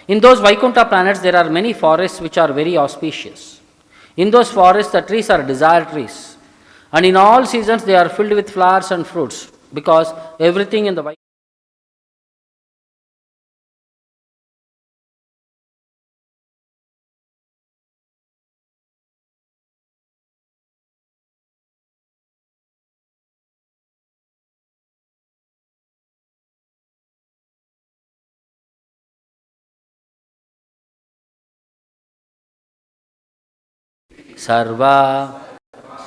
In those Vaikunta planets, there are many forests which are very auspicious. In those forests, the trees are desire trees. And in all seasons, they are filled with flowers and fruits, because everything in the Vaikunta Sarva,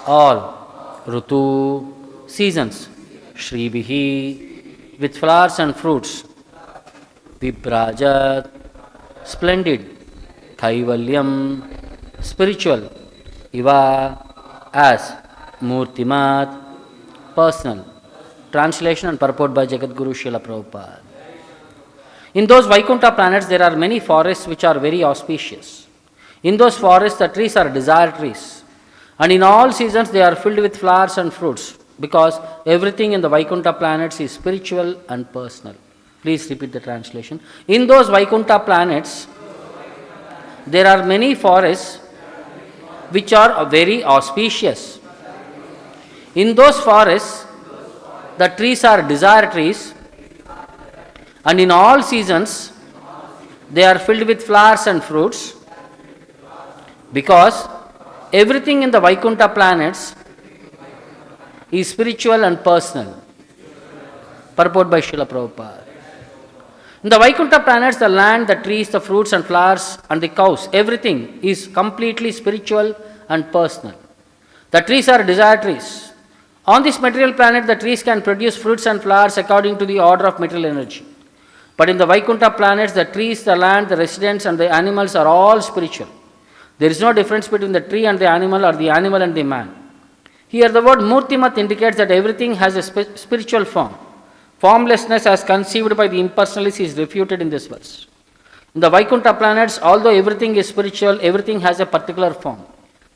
all, Rutu, seasons, Shribihi, with flowers and fruits, Vibrajat, splendid, Kaivalyam, spiritual, Iva, as, Murtimat, personal. Translation and purport by Jagadguru Srila Prabhupada. In those Vaikunta planets, there are many forests which are very auspicious. In those forests, the trees are desire trees. And in all seasons, they are filled with flowers and fruits, because everything in the Vaikunta planets is spiritual and personal. Please repeat the translation. In those Vaikunta planets, there are many forests which are very auspicious. In those forests, the trees are desire trees, and in all seasons, they are filled with flowers and fruits, because everything in the Vaikunta planets is spiritual and personal. Purport by Srila Prabhupada. In the Vaikunta planets, the land, the trees, the fruits and flowers and the cows, everything is completely spiritual and personal. The trees are desire trees. On this material planet, the trees can produce fruits and flowers according to the order of material energy. But in the Vaikunta planets, the trees, the land, the residents and the animals are all spiritual. There is no difference between the tree and the animal, or the animal and the man. Here the word Murtimat indicates that everything has a spiritual form. Formlessness as conceived by the impersonalists is refuted in this verse. In the Vaikunta planets, although everything is spiritual, everything has a particular form.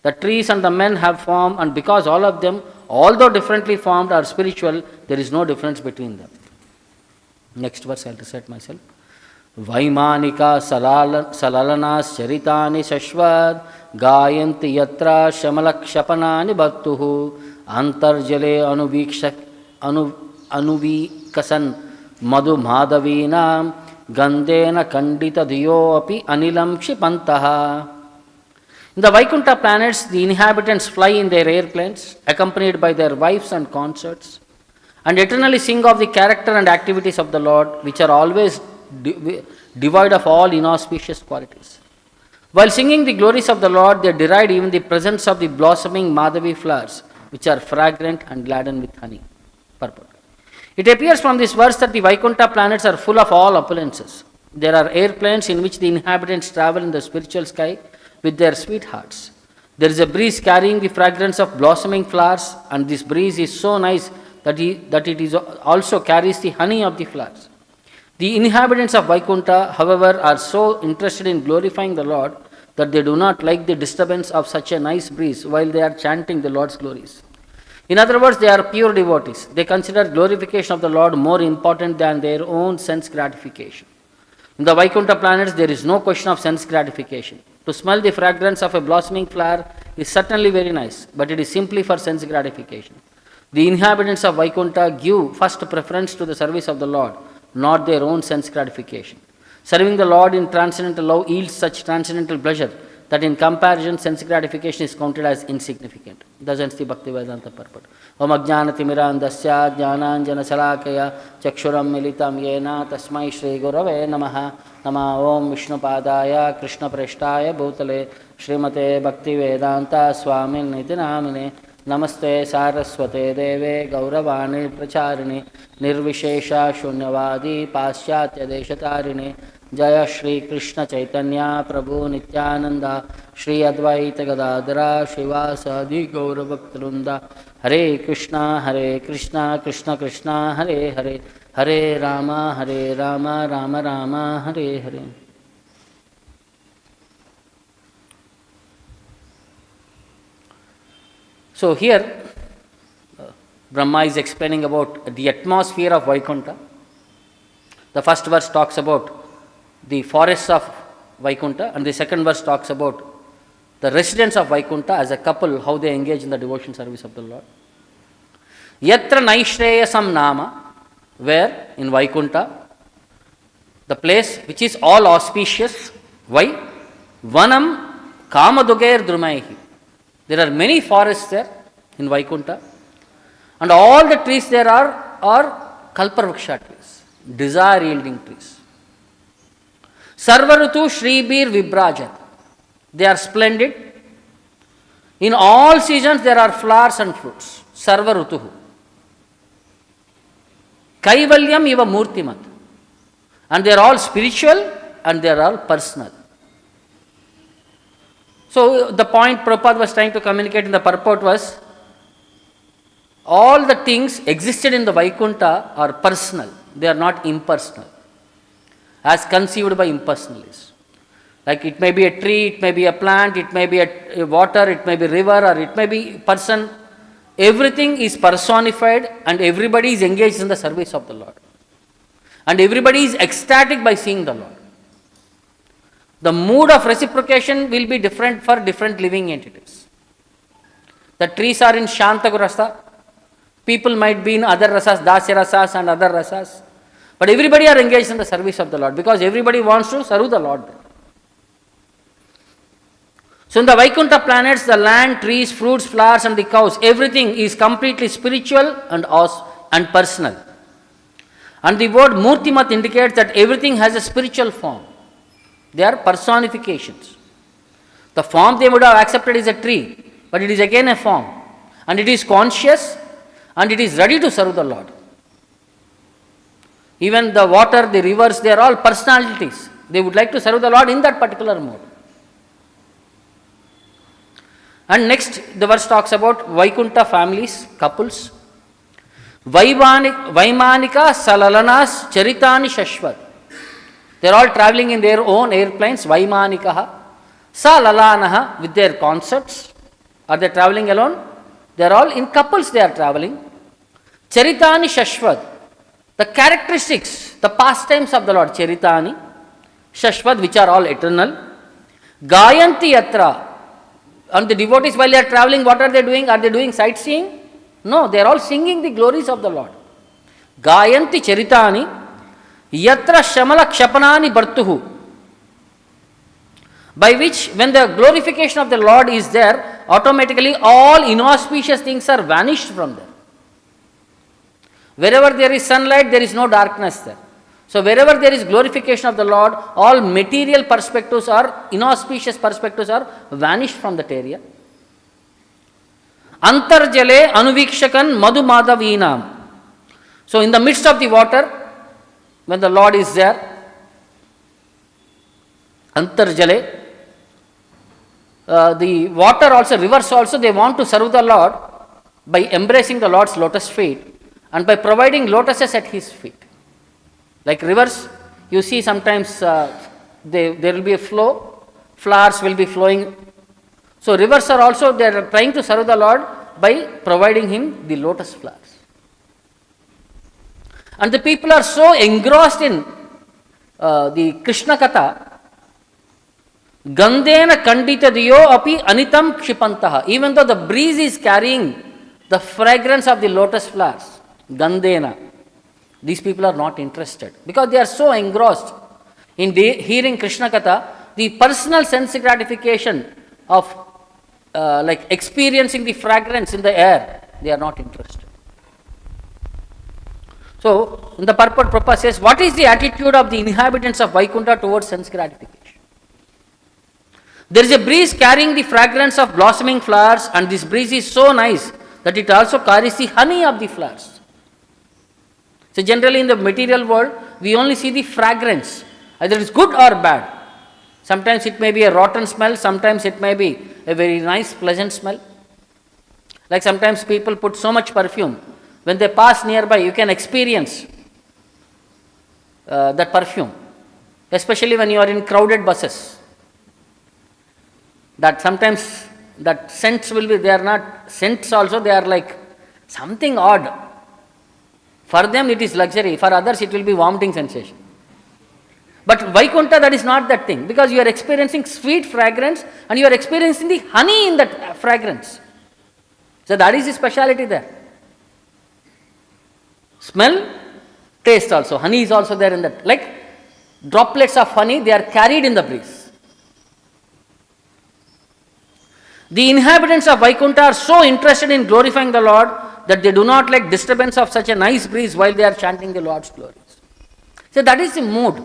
The trees and the men have form, and because all of them, although differently formed, are spiritual, there is no difference between them. Next verse I will recite myself. Vaimanika salalanas charitani shashvad gayanti yatra shamalakshapani bhattuhu antarjale anuvikasan madhu madhavinam gandena kandita diyo api anilam kshipantaha. In the Vaikunta planets, the inhabitants fly in their airplanes, accompanied by their wives and consorts, and eternally sing of the character and activities of the Lord, which are always devoid of all inauspicious qualities. While singing the glories of the Lord, they deride even the presence of the blossoming Madhavi flowers, which are fragrant and laden with honey. Purport. It appears from this verse that the Vaikunta planets are full of all opulences. There are airplanes in which the inhabitants travel in the spiritual sky with their sweethearts. There is a breeze carrying the fragrance of blossoming flowers, and this breeze is so nice that it also carries the honey of the flowers. The inhabitants of Vaikunta, however, are so interested in glorifying the Lord that they do not like the disturbance of such a nice breeze while they are chanting the Lord's glories. In other words, they are pure devotees. They consider glorification of the Lord more important than their own sense gratification. In the Vaikunta planets, there is no question of sense gratification. To smell the fragrance of a blossoming flower is certainly very nice, but it is simply for sense gratification. The inhabitants of Vaikunta give first preference to the service of the Lord, not their own sense gratification. Serving the Lord in transcendental love yields such transcendental pleasure that in comparison sense gratification is counted as insignificant. Thus ends the Bhaktivedanta purport. Om ajnanatimirandasya jnananjana salakaya chakshuram militam yena tasmai shri gurave namaha. Nama Om Vishnu Padaya Krishna Preshtaya Bhutale Srimate Bhaktivedanta Swamy Niti Namine. Namaste Saraswate Deve Gauravani Pracharine Nirvishesha Shunyavadi Paschatya Deshatarine Jaya Shri Krishna Chaitanya Prabhu Nityananda Shri Advaita Gadadara Shivasadi Gauravaktarunda Hare Krishna Krishna Krishna Hare Hare Hare Rama Rama Rama Hare Hare. So here, Brahma is explaining about the atmosphere of Vaikunta. The first verse talks about the forests of Vaikunta, and the second verse talks about the residents of Vaikunta as a couple, how they engage in the devotion service of the Lord. Yatra Naishreyasam Nama, where in Vaikunta, the place which is all auspicious. Why? Vanam Kamadugair Drumaihi. There are many forests there in Vaikunta, and all the trees there are Kalpavriksha trees, desire yielding trees. Sarvarutu Shribir Vibrajat. They are splendid. In all seasons there are flowers and fruits. Sarvarutuhu. Kaivalyam iva murtimat. And they are all spiritual and they are all personal. So the point Prabhupada was trying to communicate in the purport was, all the things existed in the Vaikunta are personal. They are not impersonal, as conceived by impersonalists. Like it may be a tree, it may be a plant, it may be a water, it may be river, or it may be person. Everything is personified and everybody is engaged in the service of the Lord. And everybody is ecstatic by seeing the Lord. The mood of reciprocation will be different for different living entities. The trees are in Shantagu rasa. People might be in other rasas, Dasya rasas and other rasas. But everybody are engaged in the service of the Lord because everybody wants to serve the Lord. So in the Vaikunta planets, the land, trees, fruits, flowers and the cows, everything is completely spiritual and personal. And the word Murtimat indicates that everything has a spiritual form. They are personifications. The form they would have accepted is a tree, but it is again a form. And it is conscious and it is ready to serve the Lord. Even the water, the rivers, they are all personalities. They would like to serve the Lord in that particular mode. And next, the verse talks about Vaikunta families, couples. Vaimanika Salalanas Charitani Shashvat. They are all traveling in their own airplanes. Vaimanikaha Salalanaha with their concerts. Are they traveling alone? They are all in couples, they are traveling. Charitani Shashvat. The characteristics, the pastimes of the Lord. Charitani Shashvat, which are all eternal. Gayanti Yatra. And the devotees, while they are traveling, what are they doing? Are they doing sightseeing? No, they are all singing the glories of the Lord. Gayanti Charitani Yatra Shamala Kshapanani Bartuhu. By which, when the glorification of the Lord is there, automatically all inauspicious things are vanished from there. Wherever there is sunlight, there is no darkness there. So wherever there is glorification of the Lord, all material perspectives or inauspicious perspectives are vanished from that area. Antarjale anuvikshakan madhu madhavinam. So in the midst of the water, when the Lord is there, Antarjale, the water also, rivers also, they want to serve the Lord by embracing the Lord's lotus feet and by providing lotuses at His feet. Like rivers, you see sometimes there will be a flow, flowers will be flowing. So rivers are also, they are trying to serve the Lord by providing Him the lotus flowers. And the people are so engrossed in the Krishna Katha, Gandena Kandita Diyo Api Anitam Kshipantaha. Even though the breeze is carrying the fragrance of the lotus flowers, Gandena, these people are not interested because they are so engrossed in hearing Krishna Katha, the personal sense gratification of like experiencing the fragrance in the air, they are not interested. So, in the purport, Prabhupada says, what is the attitude of the inhabitants of Vaikunta towards sense gratification? There is a breeze carrying the fragrance of blossoming flowers, and this breeze is so nice that it also carries the honey of the flowers. So generally in the material world, we only see the fragrance, either it is good or bad. Sometimes it may be a rotten smell, sometimes it may be a very nice, pleasant smell. Like sometimes people put so much perfume, when they pass nearby, you can experience that perfume, especially when you are in crowded buses. That sometimes that scents will be, they are not scents also, they are like something odd. For them it is luxury, for others it will be vomiting sensation. But Vaikunta, that is not that thing, because you are experiencing sweet fragrance and you are experiencing the honey in that fragrance. So that is the speciality there. Smell, taste also. Honey is also there in that. Like droplets of honey, they are carried in the breeze. The inhabitants of Vaikunta are so interested in glorifying the Lord that they do not like disturbance of such a nice breeze while they are chanting the Lord's glories. So that is the mood.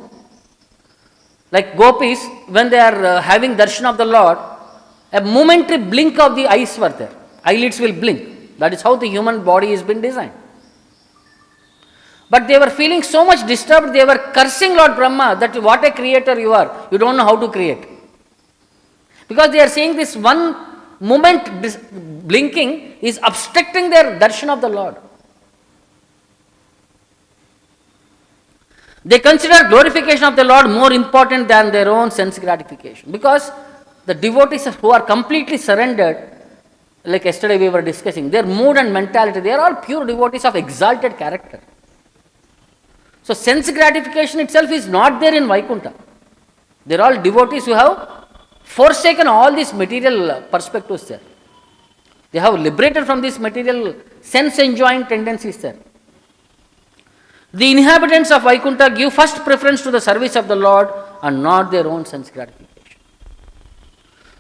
Like gopis, when they are having darshan of the Lord, a momentary blink of the eyes were there. Eyelids will blink. That is how the human body has been designed. But they were feeling so much disturbed, they were cursing Lord Brahma that what a creator you are. You don't know how to create. Because they are saying this one moment blinking is obstructing their darshan of the Lord. They consider glorification of the Lord more important than their own sense gratification. Because the devotees who are completely surrendered, like yesterday we were discussing, their mood and mentality, they are all pure devotees of exalted character. So sense gratification itself is not there in Vaikunta. They are all devotees who have forsaken all these material perspectives there. They have liberated from these material sense enjoying tendencies there. The inhabitants of Vaikunta give first preference to the service of the Lord and not their own sense gratification.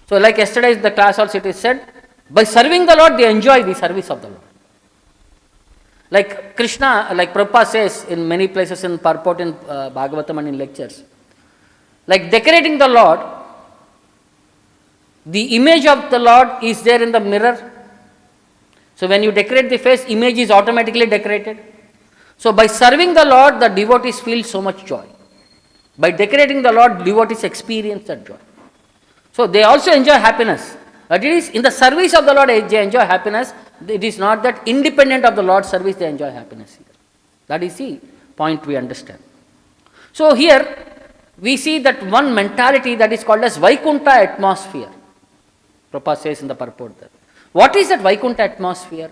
So like yesterday in the class also it is said, by serving the Lord they enjoy the service of the Lord. Like Krishna, like Prabhupada says in many places in purport in Bhagavatam and in lectures, like decorating the Lord, the image of the Lord is there in the mirror. So when you decorate the face, image is automatically decorated. So by serving the Lord, the devotees feel so much joy. By decorating the Lord, devotees experience that joy. So they also enjoy happiness. But it is in the service of the Lord they enjoy happiness. It is not that independent of the Lord's service they enjoy happiness here. That is the point we understand. So here we see that one mentality that is called as Vaikunta atmosphere. Prabhupada says in the purport there. What is that Vaikunta atmosphere?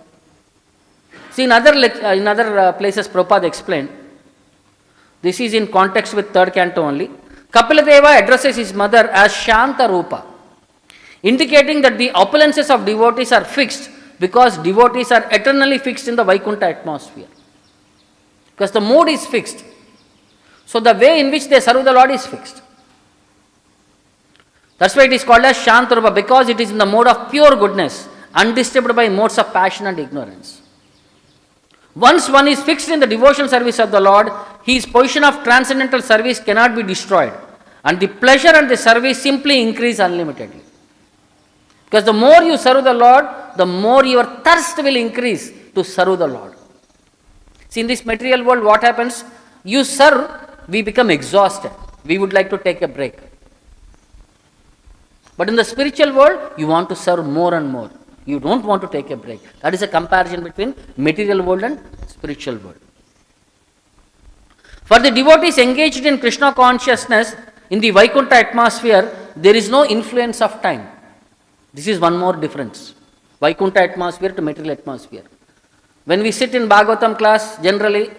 See, in other places Prabhupada explained, this is in context with third canto only. Kapiladeva addresses his mother as Shanta Rupa, indicating that the opulences of devotees are fixed because devotees are eternally fixed in the Vaikunta atmosphere. Because the mood is fixed. So the way in which they serve the Lord is fixed. That's why it is called as Shanta Rupa, because it is in the mode of pure goodness, undisturbed by modes of passion and ignorance. Once one is fixed in the devotional service of the Lord, his position of transcendental service cannot be destroyed, and the pleasure and the service simply increase unlimitedly. Because the more you serve the Lord, the more your thirst will increase to serve the Lord. See, in this material world, what happens? You serve, we become exhausted. We would like to take a break. But in the spiritual world, you want to serve more and more. You don't want to take a break. That is a comparison between material world and spiritual world. For the devotees engaged in Krishna consciousness in the Vaikunta atmosphere, there is no influence of time. This is one more difference. Vaikunta atmosphere to material atmosphere. When we sit in Bhagavatam class, generally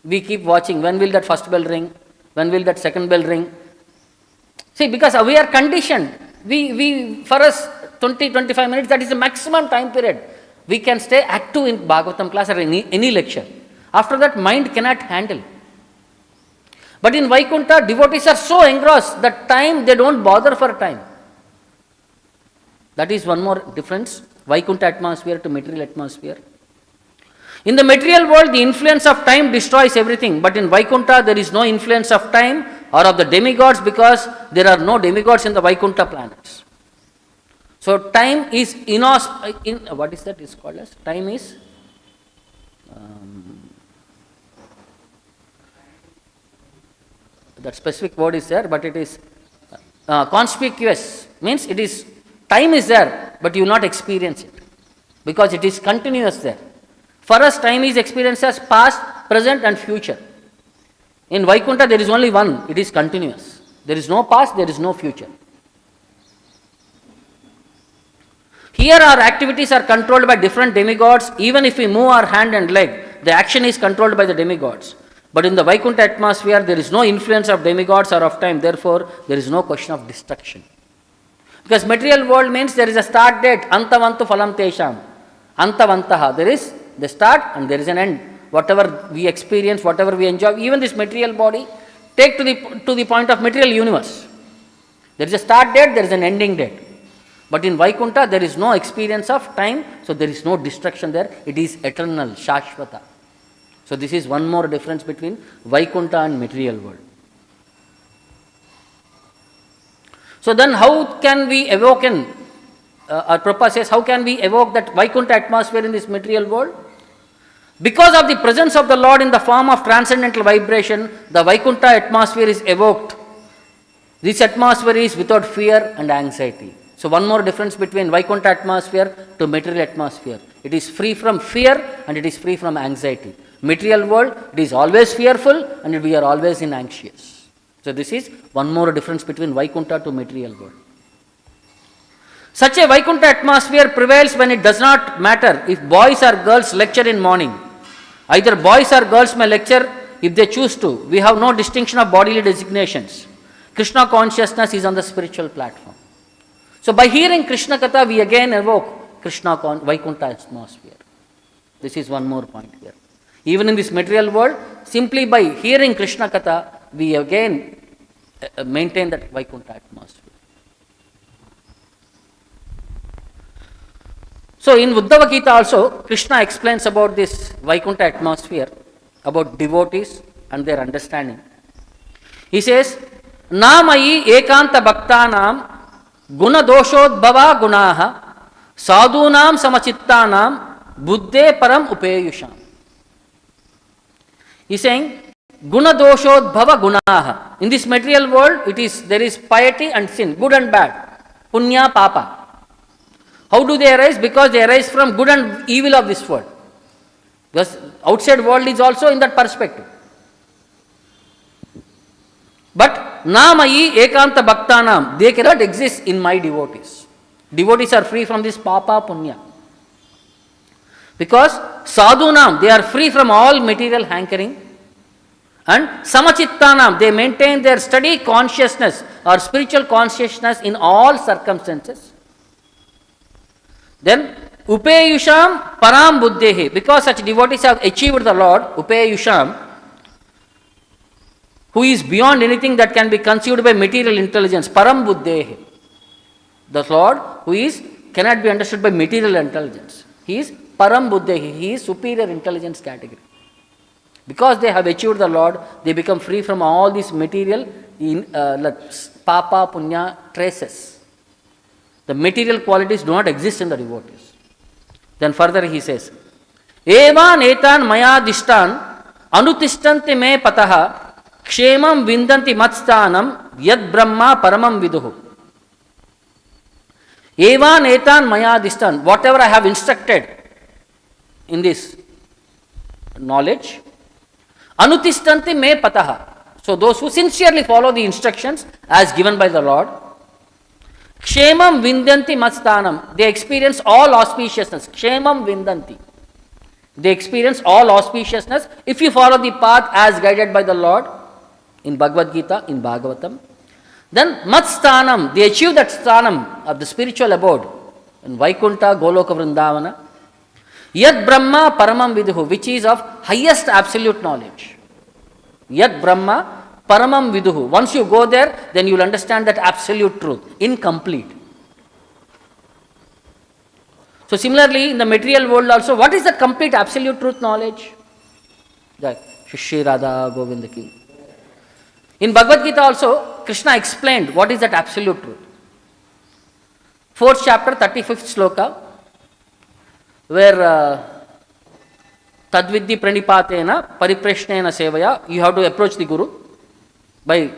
we keep watching. When will that first bell ring? When will that second bell ring? See, because we are conditioned. For us, 20-25 minutes, that is the maximum time period. We can stay active in Bhagavatam class or any lecture. After that, mind cannot handle. But in Vaikunta, devotees are so engrossed that time, they don't bother for time. That is one more difference, Vaikunta atmosphere to material atmosphere. In the material world, the influence of time destroys everything. But in Vaikunta, there is no influence of time or of the demigods, because there are no demigods in the Vaikunta planets. So time is what is that is called as? Time is that specific word is there, but it is conspicuous. Means it is, time is there, but you will not experience it, because it is continuous there. For us, time is experienced as past, present and future. In Vaikunta, there is only one, it is continuous. There is no past, there is no future. Here our activities are controlled by different demigods. Even if we move our hand and leg, the action is controlled by the demigods. But in the Vaikuntha atmosphere, there is no influence of demigods or of time. Therefore, there is no question of destruction. Because material world means there is a start date. Antavantu phalam tesham. Antavantaha. There is the start and there is an end. Whatever we experience, whatever we enjoy, even this material body, take to the point of material universe. There is a start date, there is an ending date. But in Vaikunta, there is no experience of time, so there is no destruction there. It is eternal, Shashvata. So this is one more difference between Vaikunta and material world. So then how can we evoke our Prabhupada says, how can we evoke that Vaikunta atmosphere in this material world? Because of the presence of the Lord in the form of transcendental vibration, the Vaikunta atmosphere is evoked. This atmosphere is without fear and anxiety. So one more difference between Vaikunta atmosphere to material atmosphere. It is free from fear and it is free from anxiety. Material world, it is always fearful and we are always in anxious. So this is one more difference between Vaikunta to material world. Such a Vaikunta atmosphere prevails when it does not matter if boys or girls lecture in morning. Either boys or girls may lecture if they choose to. We have no distinction of bodily designations. Krishna consciousness is on the spiritual platform. So by hearing Krishna Katha, we again evoke Vaikunta atmosphere. This is one more point here. Even in this material world, simply by hearing Krishna Katha, we again maintain that Vaikunta atmosphere. So in Uddhava Gita also, Krishna explains about this Vaikunta atmosphere, about devotees and their understanding. He says, Namayi ekanta bhaktanam guna doshodbhava gunaha sadhunam samachittanam buddhe param upeyusham. He is saying, guna doshodbhava gunaha. In this material world, there is piety and sin, good and bad, punya papa. How do they arise? Because they arise from good and evil of this world. Because outside world is also in that perspective. But namayi ekanta bhaktanam, they cannot exist in my devotees. Devotees are free from this papa punya. Because sadhunam, they are free from all material hankering. And samachittanam, they maintain their steady consciousness or spiritual consciousness in all circumstances. Then upeyusham param buddhehi, because such devotees have achieved the Lord, upeyusham, who is beyond anything that can be conceived by material intelligence, param buddhehi. The Lord who cannot be understood by material intelligence. He is param buddhehi, he is superior intelligence category. Because they have achieved the Lord, they become free from all these material papa punya traces. The material qualities do not exist in the devotees. Then further he says, Evan etan maya dishtan anutishtanti me pataha kshemam vindanti matstanam yad brahma paramam viduhu. Evan etan maya dishtan, whatever I have instructed in this knowledge, anutishtanti me pataha. So those who sincerely follow the instructions as given by the Lord, kshemam vindanti matstanam, they experience all auspiciousness. Kshemam vindanti, they experience all auspiciousness if you follow the path as guided by the Lord in Bhagavad Gita, in Bhagavatam. Then matstanam, they achieve that sthanam of the spiritual abode in Vaikunta, Goloka Vrindavana. Yad Brahma Paramam Viduhu, which is of highest absolute knowledge. Yad Brahma Paramam Viduhu. Once you go there, then you will understand that absolute truth, incomplete. So similarly, in the material world also, what is the complete absolute truth knowledge? Shri Radha Govinda Ki. In Bhagavad Gita also, Krishna explained what is that absolute truth. 4th chapter, 35th sloka, where Tadvidhi Pranipatena Pariprashnena Sevaya, you have to approach the Guru by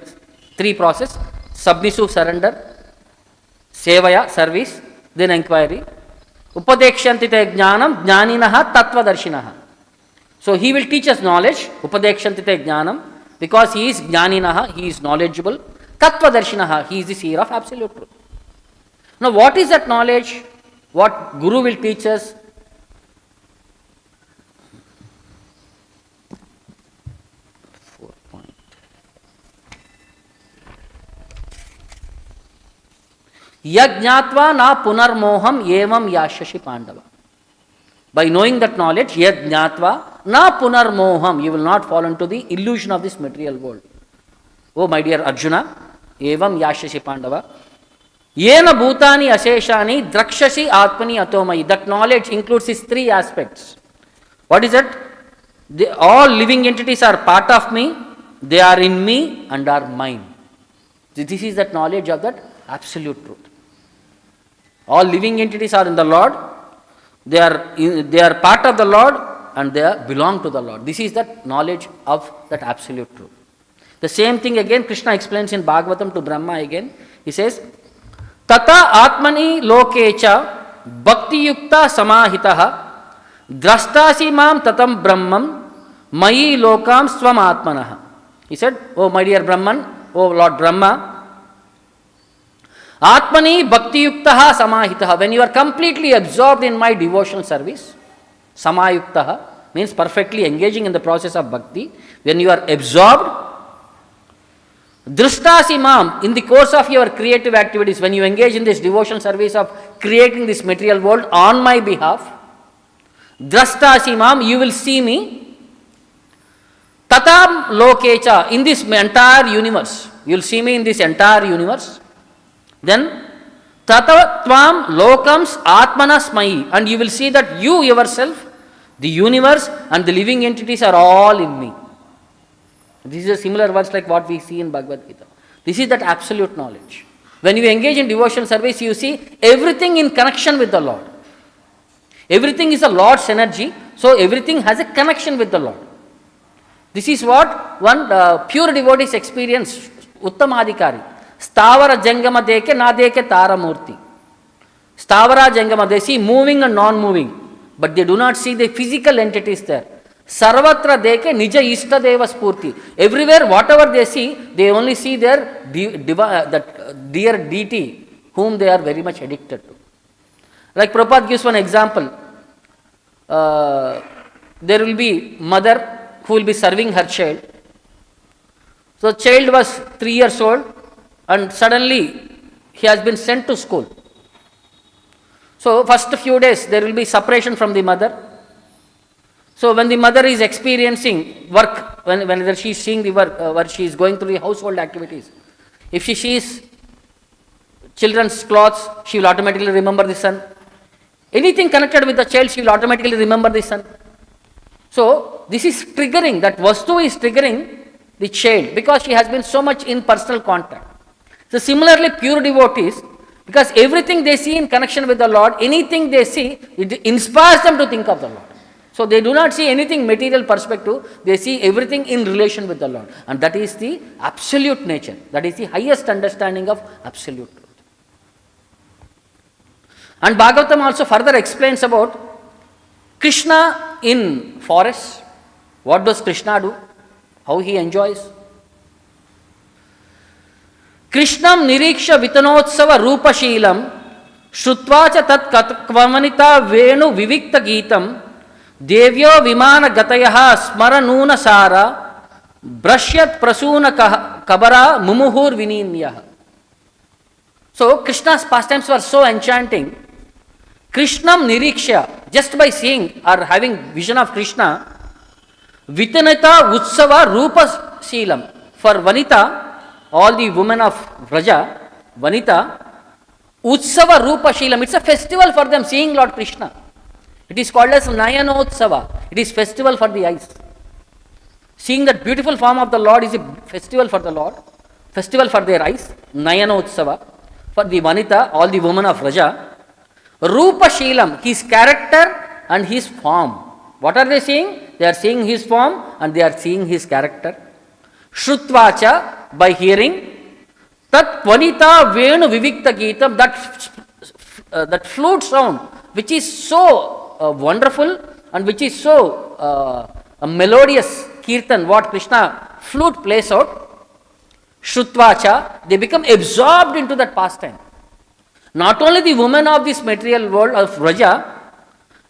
3 process: submissive surrender, Sevaya, service, then inquiry, Upadekshantite Jnanam, Jnaninaha Tattvadarshinaha. So he will teach us knowledge, Upadekshantite Jnanam, because he is Jnaninaha, he is knowledgeable, Tattvadarshinaha, he is the seer of absolute truth. Now what is that knowledge? What Guru will teach us? Yajñatva na punarmoham evam yashashi Pandava. By knowing that knowledge, yajñatva na punarmoham, you will not fall into the illusion of this material world. Oh my dear Arjuna, evam yashashi Pandava. Yena bhutani aseshani drakshasi atmani atomai. That knowledge includes these three aspects. What is it? All living entities are part of me, they are in me and are mine. This is that knowledge of that absolute truth. All living entities are in the Lord, they are part of the Lord and they belong to the Lord. This is that knowledge of that absolute truth. The same thing again Krishna explains in Bhagavatam to Brahma again. He says, Tata atmani lokecha bhakti yukta samahitaha drastasi mam tatam brahmam mayi lokam svam atmanaha. He said, oh my dear Brahman, oh Lord Brahma, atmani bhakti yuktaha samahitaha. When you are completely absorbed in my devotional service, samayuktaha means perfectly engaging in the process of bhakti. When you are absorbed, Drishtasi mam, in the course of your creative activities, when you engage in this devotional service of creating this material world on my behalf, Drastasi mam, you will see me. Tatam lokecha, in this entire universe, you will see me in this entire universe. Then, tatatvam lokams atmanasmai, and you will see that you yourself, the universe and the living entities are all in me. This is a similar words like what we see in Bhagavad Gita. This is that absolute knowledge. When you engage in devotional service, you see everything in connection with the Lord. Everything is the Lord's energy, so everything has a connection with the Lord. This is what one pure devotee's experience, Uttamadhikari. Stavara jangama deke na deke taramurti. Stavara jangama, they see moving and non-moving, but they do not see the physical entities there. Sarvatra deke nija ishta deva spurti. Everywhere, whatever they see, they only see their that dear deity whom they are very much addicted to. Like Prabhupada gives one example. There will be mother who will be serving her child. So child was 3 years old and suddenly he has been sent to school. So first few days there will be separation from the mother. So when the mother is experiencing work, whenever she is seeing the work, where she is going through the household activities, if she sees children's clothes, she will automatically remember the son. Anything connected with the child, she will automatically remember the son. So this is triggering, that vastu is triggering the child because she has been so much in personal contact. So similarly, pure devotees, because everything they see in connection with the Lord, anything they see, it inspires them to think of the Lord. So they do not see anything material perspective, they see everything in relation with the Lord. And that is the absolute nature. That is the highest understanding of absolute truth. And Bhagavatam also further explains about Krishna in forest. What does Krishna do? How he enjoys? Krishnam niriksha vitanotsava rupashilam shrutvacha tat kvamanita venu vivikta gitam devyo vimana gatayaha smaranuna sara brashyat prasuna kabara mumuhur vininyah. So Krishna's pastimes were so enchanting. Krishnam niriksha, just by seeing or having vision of Krishna, vitanita utsava rupa shilam. For Vanita, all the women of Vraja, Vanita, utsava rupa shilam, it's a festival for them seeing Lord Krishna. It is called as Nayanotsava. It is festival for the eyes. Seeing that beautiful form of the Lord is a festival for the Lord, festival for their eyes, Nayanotsava. For the Vanita, all the women of Vraja, Rupa Shilam, his character and his form. What are they seeing? They are seeing his form and they are seeing his character. Shrutvacha, by hearing, Tat Vanita Venu Vivikta Gitam, that flute sound, which is so wonderful and which is so a melodious kirtan, what Krishna flute plays out, Shrutvacha, they become absorbed into that pastime. Not only the women of this material world of Vraja,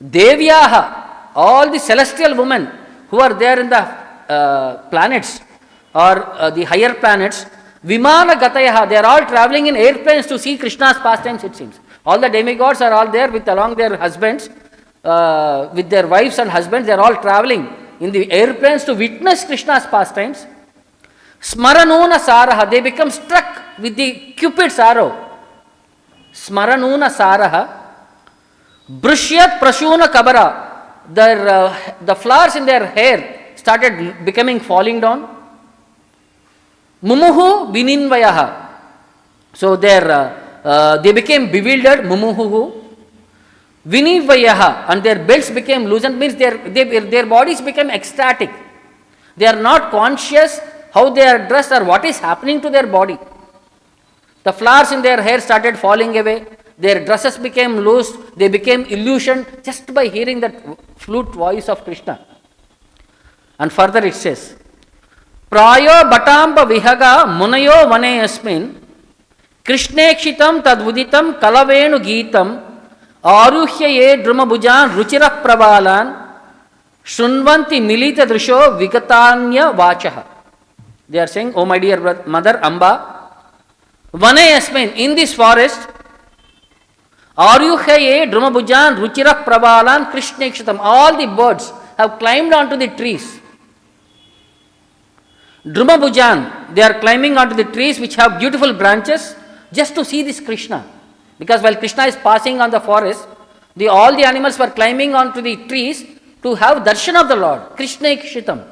Devyaha, all the celestial women who are there in the planets or the higher planets, Vimana Gatayaha, they are all traveling in airplanes to see Krishna's pastimes, it seems. All the demigods are all there with along their husbands, with their wives and husbands, they are all traveling in the airplanes to witness Krishna's pastimes. Smaranuna Saraha, they become struck with the Cupid's arrow. Smaranuna Saraha. Brushyat Prashuna Kabara, the flowers in their hair started becoming falling down. Mumuhu Vininvayaha, so they became bewildered. Mumuhu Vinivvayaha, and their belts became loosened, means their bodies became ecstatic. They are not conscious how they are dressed or what is happening to their body. The flowers in their hair started falling away. Their dresses became loose. They became illusioned just by hearing that flute voice of Krishna. And further it says, Prayo Batamba Vihaga Munayo Vane Asmin Krishnekshitam Tadvuditam Kalavenu Gitam Aruhyaye Drumabujan Ruchira Pravalan Shunvanti Milita Drisho Vigatanya Vachaha. They are saying, oh my dear mother Amba, Vane Asmin, in this forest, Aruhyaye Drumabujan Ruchira Pravalan Krishnekshitam, all the birds have climbed onto the trees. Drumabujan, they are climbing onto the trees which have beautiful branches just to see this Krishna. Because while Krishna is passing on the forest, all the animals were climbing onto the trees to have darshan of the Lord, Krishna Ikshitam.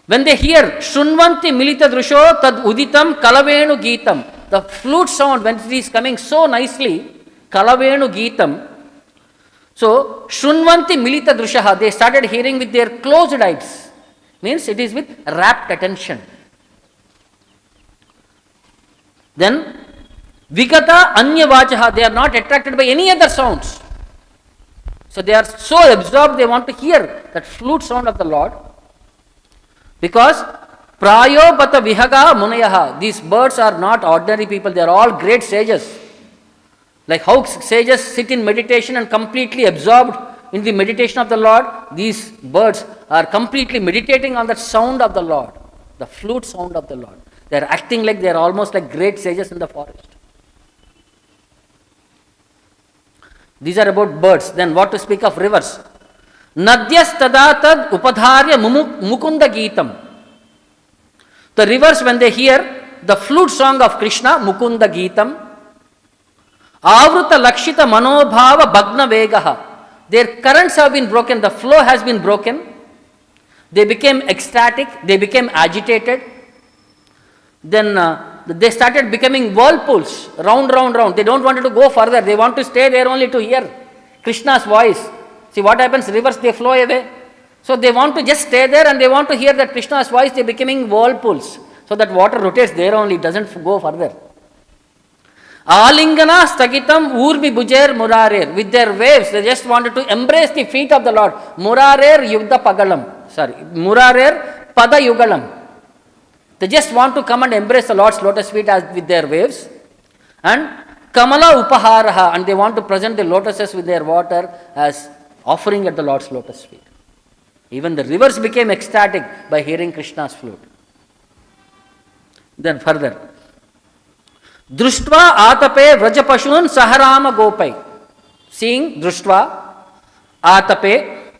When they hear Shunvanti Milita Drusho Tad Uditam Kalavenu Gitam, the flute sound when it is coming so nicely, Kalavenu Gitam. So, Shunvanti Milita Drushaha, they started hearing with their closed eyes. Means it is with rapt attention. Then, Vigata Anyavachaha, they are not attracted by any other sounds. So they are so absorbed, they want to hear that flute sound of the Lord. Because Prayo Bata Vihaga Munayaha, these birds are not ordinary people, they are all great sages. Like how sages sit in meditation and completely absorbed in the meditation of the Lord, these birds are completely meditating on that sound of the Lord, the flute sound of the Lord. They are acting like they are almost like great sages in the forest. These are about birds. Then what to speak of rivers? Nadyas tadatad upadharya mukunda gitam. The rivers, when they hear the flute song of Krishna, mukunda gitam, avruta lakshita manobhava bhagna vegaha. Their currents have been broken, the flow has been broken. They became ecstatic, they became agitated. Then they started becoming whirlpools, round. They don't want to go further. They want to stay there only to hear Krishna's voice. See what happens, rivers, they flow away. So they want to just stay there and they want to hear that Krishna's voice, they are becoming whirlpools. So that water rotates there only, doesn't go further. Alingana stagitam urmi bujer murarer. With their waves, they just wanted to embrace the feet of the Lord. Murarer yugda pagalam. Murarer pada yugalam. They just want to come and embrace the Lord's lotus feet as with their waves. And kamala upaharaha. And they want to present the lotuses with their water as offering at the Lord's lotus feet. Even the rivers became ecstatic by hearing Krishna's flute. Then further. Društva atape vrajapashun saharama gopai. Seeing Društva atape,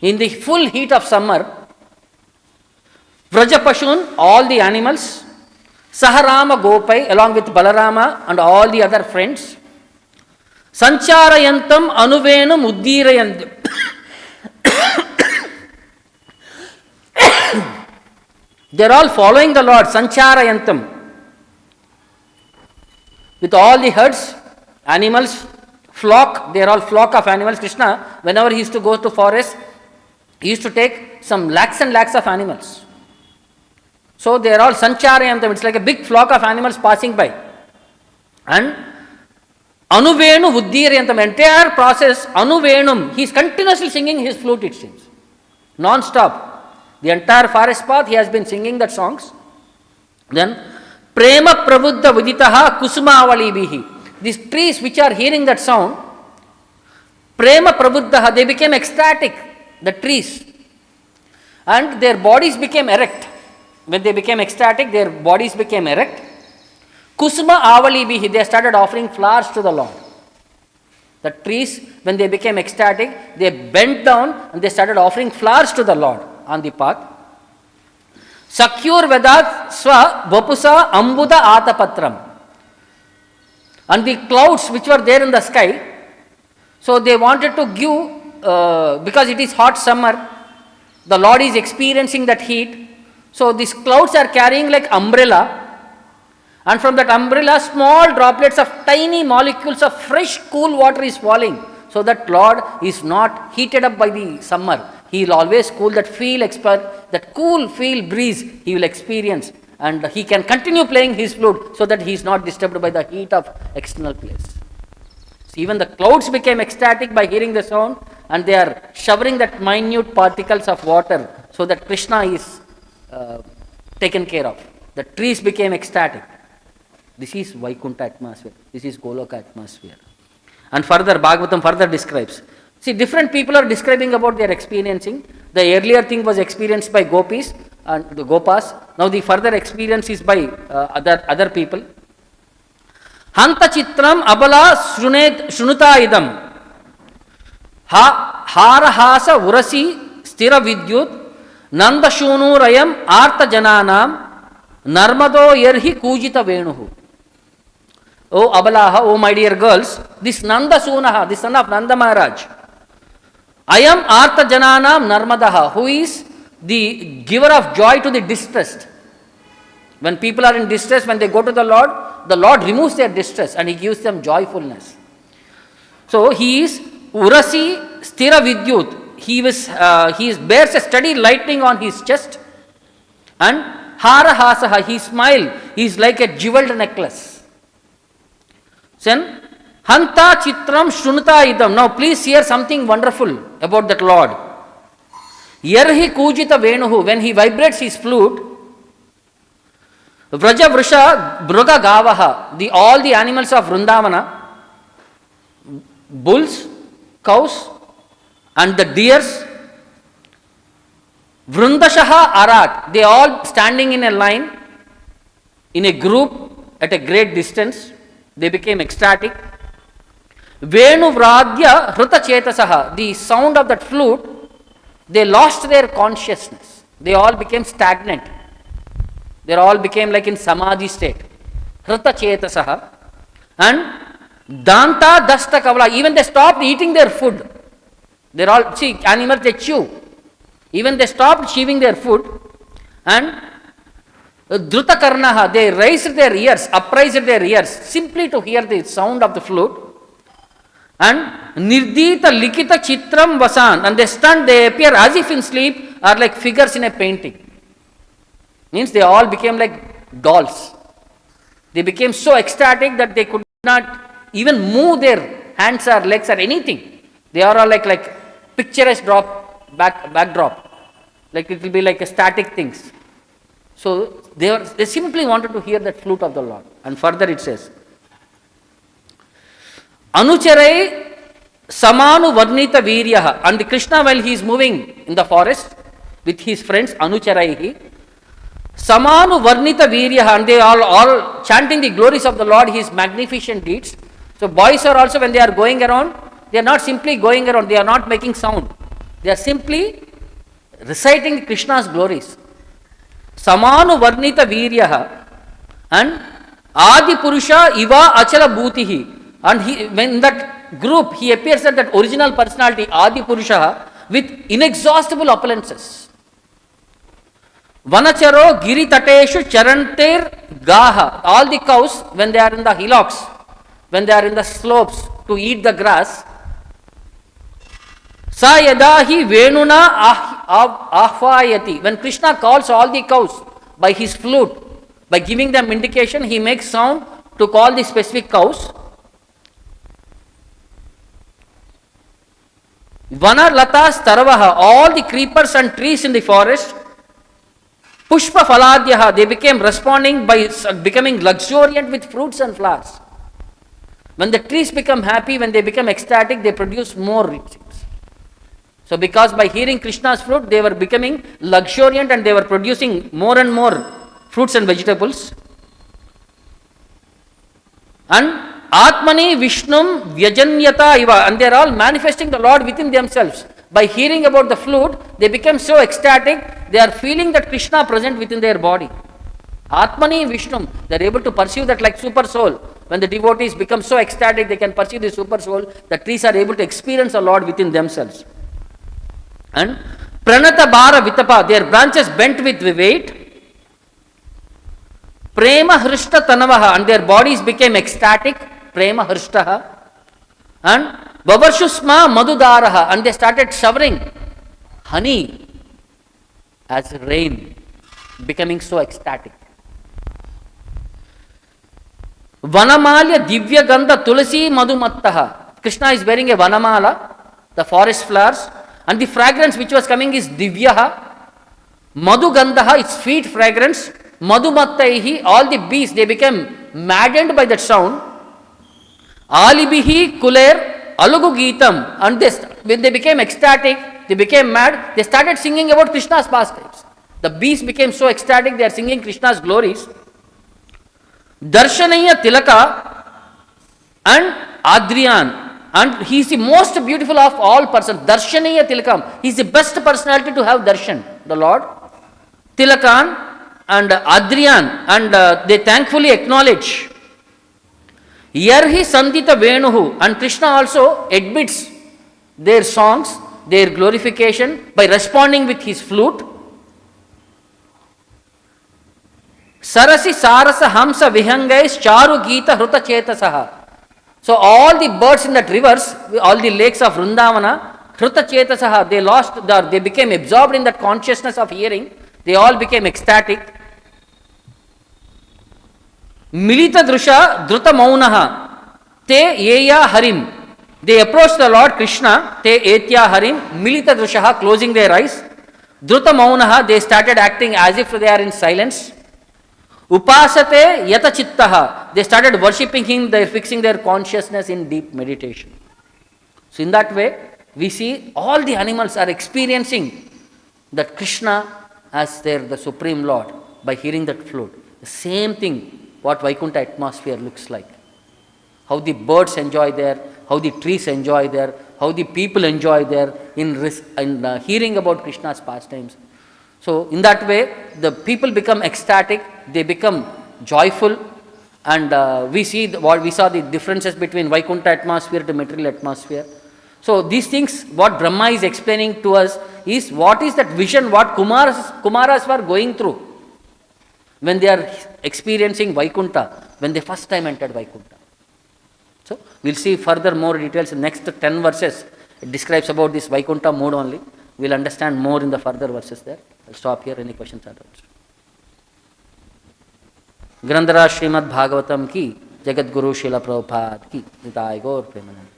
in the full heat of summer, vrajapashun, all the animals, saharama gopai, along with Balarama and all the other friends, sancharayantam anuvenam uddirayantam. They are all following the Lord, sancharayantam. With all the herds, animals, flock, they are all flock of animals. Krishna, whenever he used to go to forest, he used to take some lakhs and lakhs of animals. So they are all sancharayantam, it's like a big flock of animals passing by. And anuvenu uddirayantam, entire process, anuvenum, he is continuously singing his flute, it seems. Non-stop. The entire forest path, he has been singing that songs. Then, Prema Prabuddha Viditaha Kusumavali Bihi. These trees which are hearing that sound, Prema Prabuddha, they became ecstatic, the trees. And their bodies became erect. when they became ecstatic, their bodies became erect. Kusma avalibihi, they started offering flowers to the Lord. The trees, when they became ecstatic, they bent down and they started offering flowers to the Lord on the path. Sakyur Vedat Swa Vapusa Ambuda Atapatram. And the clouds which were there in the sky, so they wanted to give, because it is hot summer, the Lord is experiencing that heat. So these clouds are carrying like umbrella. And from that umbrella, small droplets of tiny molecules of fresh, cool water is falling. So that Lord is not heated up by the summer. He will always cool that that cool feel breeze he will experience. And he can continue playing his flute so that he is not disturbed by the heat of external place. So even the clouds became ecstatic by hearing the sound, and they are showering that minute particles of water so that Krishna is taken care of. The trees became ecstatic. This is Vaikunta atmosphere. This is Goloka atmosphere. And further, Bhagavatam further describes. See, different people are describing about their experiencing. The earlier thing was experienced by gopis and the gopas. Now the further experience is by other people. Hanta chitram abala shrunuta idam. Harahasa urasi stira vidyut nanda shunurayam arta jananam narmado yerhi kujita venuhu. O Abalaha, O my dear girls, this Nanda Sunaha, the son of Nanda Maharaj, I am Artha Jananam Narmadaha, who is the giver of joy to the distressed. When people are in distress, when they go to the Lord removes their distress and He gives them joyfulness. So He is Urasi Stira Vidyut, He bears a steady lightning on His chest, and Harahasaha, He smile, He is like a jeweled necklace. Then, Hanta Chitram Shrunuta Idam. Now please hear something wonderful about that Lord. Yarhi Kujita Venuhu, when he vibrates his flute, Vraja Vrisha Bruga Gavaha, all the animals of Vrindavana, bulls, cows, and the deers, Vrindashaha Arat, they all standing in a line, in a group, at a great distance. They became ecstatic. Venu Vradya Hruta Chetasaha, the sound of that flute, they lost their consciousness. They all became stagnant. They all became like in Samadhi state. Hruta Chetasaha. And Danta Dasta Kavala, even they stopped eating their food. They're all, see, animals they chew. Even they stopped chewing their food. And Dhruta Karnaha, they raised their ears, upraised their ears, simply to hear the sound of the flute. And Nirdita Likita Chitram Vasan, and they stand, they appear as if in sleep, are like figures in a painting. Means they all became like dolls. They became so ecstatic that they could not even move their hands or legs or anything. They are all like picturesque backdrop. Like it will be like a static things. So they simply wanted to hear that flute of the Lord. And further it says, Anucharai Samanu Varnita Viryaha. And Krishna, while he is moving in the forest with his friends, Anucharaihi, Samanu Varnita Viryaha, and they are all chanting the glories of the Lord, his magnificent deeds. So boys are also, when they are going around, they are not simply going around, they are not making sound. They are simply reciting Krishna's glories. Samanu Varnita Viryaha, and Adi Purusha Iva Achala Bhutihi. And when in that group, he appears as that original personality, Adi Purusha, with inexhaustible opulences. Vanacharo Giri Tateshu Charanter Gaha. All the cows, when they are in the hillocks, when they are in the slopes to eat the grass, Sa Yadahi Venuna Ahvayati. When Krishna calls all the cows by his flute, by giving them indication, he makes sound to call the specific cows. Vana Latas Taravaha, all the creepers and trees in the forest, Pushpa Faladyaha, they became responding by becoming luxuriant with fruits and flowers. When the trees become happy, when they become ecstatic, they produce more rich things. So because by hearing Krishna's flute, they were becoming luxuriant and they were producing more and more fruits and vegetables. And Atmani Vishnum Vyajanyata Iva, and they are all manifesting the Lord within themselves. By hearing about the flute, they become so ecstatic, they are feeling that Krishna present within their body. Atmani Vishnum, they are able to perceive that like super soul. When the devotees become so ecstatic, they can perceive the super soul, the trees are able to experience the Lord within themselves. And Pranata Bara Vitapa, their branches bent with weight. Prema Hrishta Tanavaha, and their bodies became ecstatic. Prema Hrishtaha. And Vavarshusma Madhudaraha, and they started showering honey as rain, becoming so ecstatic. Vanamalya Divya Gandha Tulasi Madhumattaha. Krishna is wearing a Vanamala, the forest flowers, and the fragrance which was coming is Divyaha. Madhu Gandhaha, its sweet fragrance. Madhumattaihi, all the bees, they became maddened by that sound. Alibihi Kuler Alugu Gitam, and when they became ecstatic, they became mad, they started singing about Krishna's pastimes. The bees became so ecstatic, they are singing Krishna's glories. Darshanaya Tilaka and Adrian, and he is the most beautiful of all persons. Darshanaya Tilakam, he is the best personality to have darshan, the Lord. Tilakan and Adrian, and they thankfully acknowledge. Yarhi Sandita Venuhu, and Krishna also admits their songs, their glorification by responding with his flute. Sarasi Sarasa Hamsa Vihangais Charu Gita Hruta Chetasaha. So all the birds in that rivers, all the lakes of Vrindavana, Hruta Chetasaha, they became absorbed in that consciousness of hearing. They all became ecstatic. Milita Drusha Druta Maunaha Te Eya Harim. They approached the Lord Krishna, Te Etya Harim, Milita Drushaha, closing their eyes. Druta Maunaha, they started acting as if they are in silence. Upasate Yata Chittaha, they started worshipping him, they are fixing their consciousness in deep meditation. So in that way, we see all the animals are experiencing that Krishna as the Supreme Lord by hearing that flute. The same thing what Vaikunta atmosphere looks like. How the birds enjoy there, how the trees enjoy there, how the people enjoy there in hearing about Krishna's pastimes. So in that way, the people become ecstatic, they become joyful, and we saw the differences between Vaikunta atmosphere to material atmosphere. So these things, what Brahma is explaining to us is what is that vision, what Kumaras were going through when they are experiencing Vaikunta, when they first time entered Vaikunta. So we'll see further more details in next 10 verses. It describes about this Vaikunta mood only. We'll understand more in the further verses there. I'll stop here. Any questions or doubts? Grandhara Srimad Bhagavatam ki, Jagat Guru Srila Prabhupada ki, Nitai Gaur Premanand.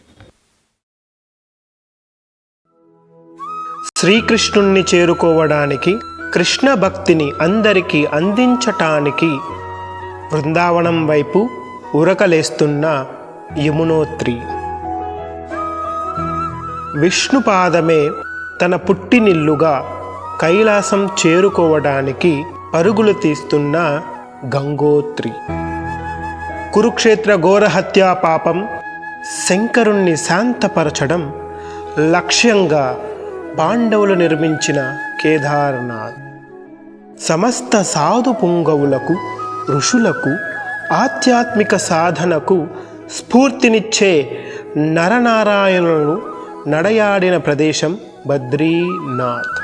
శ్రీకృష్ణుణ్ణి చేరుకోవడానికి, కృష్ణ భక్తిని అందరికీ అందించటానికి బృందావనం వైపు ఉరకలేస్తున్న యమునోత్రి. విష్ణుపాదమే తన పుట్టినిల్లుగా కైలాసం చేరుకోవడానికి పరుగులు తీస్తున్న గంగోత్రి. కురుక్షేత్ర ఘోరహత్యా పాపం శంకరుణ్ణి శాంతపరచడం లక్ష్యంగా పాండవులు నిర్మించిన కేదార్నాథ్. సమస్త సాధు పుంగవులకు, ఋషులకు, ఆధ్యాత్మిక సాధనకు స్ఫూర్తినిచ్చే నరనారాయణులను నడయాడిన ప్రదేశం బద్రీనాథ్.